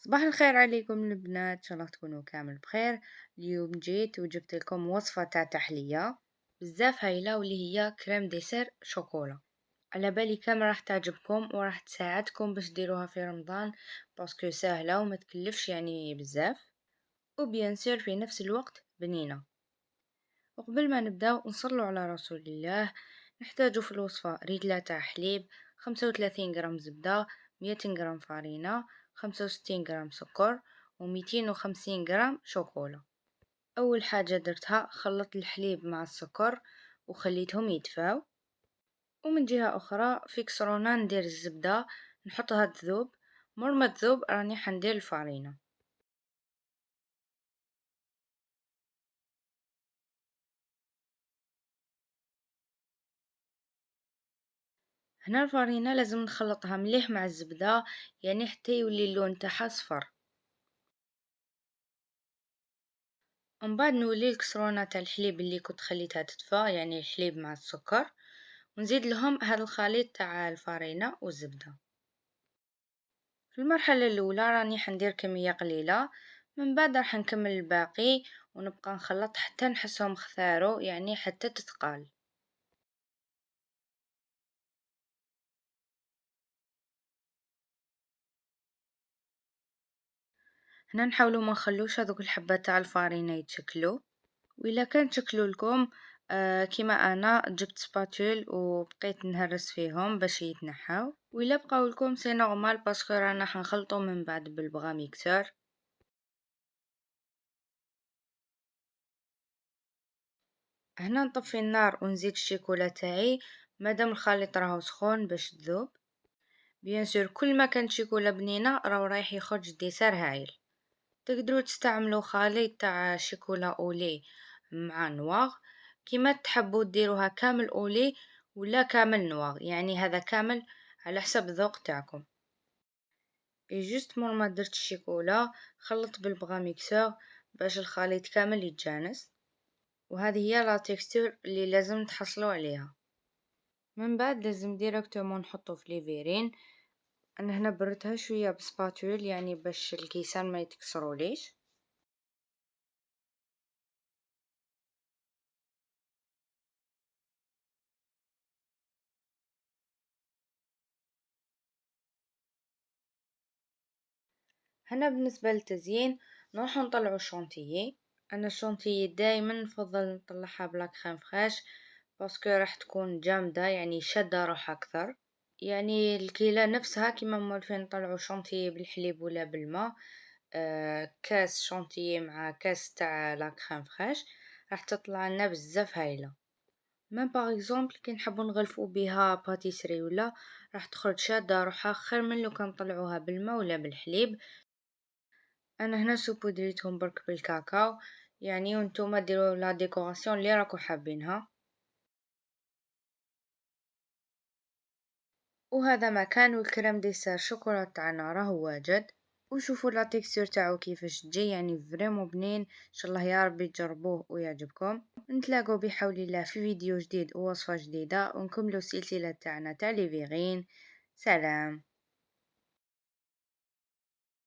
صباح الخير عليكم البنات، ان شاء الله تكونوا كامل بخير. اليوم جيت وجبت لكم وصفة تاع تحلية بزاف هايلة، واللي هي كريم ديسير شوكولا. على بالي كامل راح تعجبكم وراح تساعدكم باش ديروها في رمضان، باسكو سهلة وما تكلفش يعني بزاف، وبيان سير في نفس الوقت بنينة. وقبل ما نبداو نصلوا على رسول الله، نحتاج في الوصفة ريتلة تاع حليب، 35 غرام زبدة، 200 غرام فارينة، 65 غرام سكر، و250 غرام شوكولا. أول حاجة درتها خلطت الحليب مع السكر وخليتهم يدفاو، ومن جهة أخرى في كسرونة ندير الزبدة نحطها تذوب. مور ما تذوب راني حندير الفارينة. هنا الفرينة لازم نخلطها مليح مع الزبدة، يعني حتى يولي اللون تاعها صفر. ومن بعد نولي الكسرونة تاع الحليب اللي كنت خليتها تدفى، يعني الحليب مع السكر، ونزيد لهم هذا الخليط تاع الفرينة والزبدة. في المرحلة الأولى راني حندير كمية قليلة، من بعد راح نكمل الباقي ونبقى نخلط حتى نحسهم خثارو، يعني حتى تتقال. هنا نحاولوا ما نخلوش هذوك الحبات تاع الفارينة يتشكلوا، وإلا كان شكلوا لكم كيما أنا جبت سباتول وبقيت نهرس فيهم باش يتنحاو، وإلا بقاو لكم سي نورمال باسكو رانا حنخلطو من بعد بالبغا ميكسور. هنا نطفي النار ونزيد الشيكولا تاعي مادام الخليط راهو سخون باش تذوب. بيان سور كل ما كانت شيكولا بنينه راهو رايح يخرج ديسير هايل. تقدروا تستعملوا خليط تاع شيكولا اولي مع نواغ، كيما تحبوا ديروها كامل اولي ولا كامل نواغ، يعني هذا كامل على حسب الذوق تاعكم. جوست مور ما درت الشيكولا خلط بالبغا ميكسور باش الخليط كامل يتجانس، وهذه هي لا تكستور اللي لازم تحصلوا عليها. من بعد لازم ديريكتومون نحطو في ليفيرين. انا هنا بردتها شويه بسباتول يعني باش الكيسان ما يتكسروليش. هنا بالنسبه للتزيين نروح نطلعو الشونتيي. انا الشونتيي دايما نفضل نطلعها بلا كريم فريش، باسكو راح تكون جامده يعني شاده روح اكثر. يعني الكيلة نفسها كيما مولفين نطلعو شونتيي بالحليب ولا بالماء، كاس شونتيي مع كاس تاع لا كريم فريش راح تطلع لنا بزاف هايله. من باغ اكزومبل كي نحبو نغلفو بيها باتيسري ولا، راح تخرج شاده روحها خير من لو كان نطلعوها بالماء ولا بالحليب. انا هنا سوبودريتهم برك بالكاكاو، يعني وانتوما ديروا لا ديكوراسيون اللي راكو حابينها. وهذا ما كان، والكريم ديسير شوكولا تاعنا راهو واجد. وشوفوا لا تيكستور تاعو كيفاش تجي، يعني فريمون بنين. ان شاء الله يا ربي تجربوه ويعجبكم. نتلاقوا بحول الله في فيديو جديد ووصفة جديدة، ونكملوا السلسلة تاعنا تاع لي فيغين. سلام.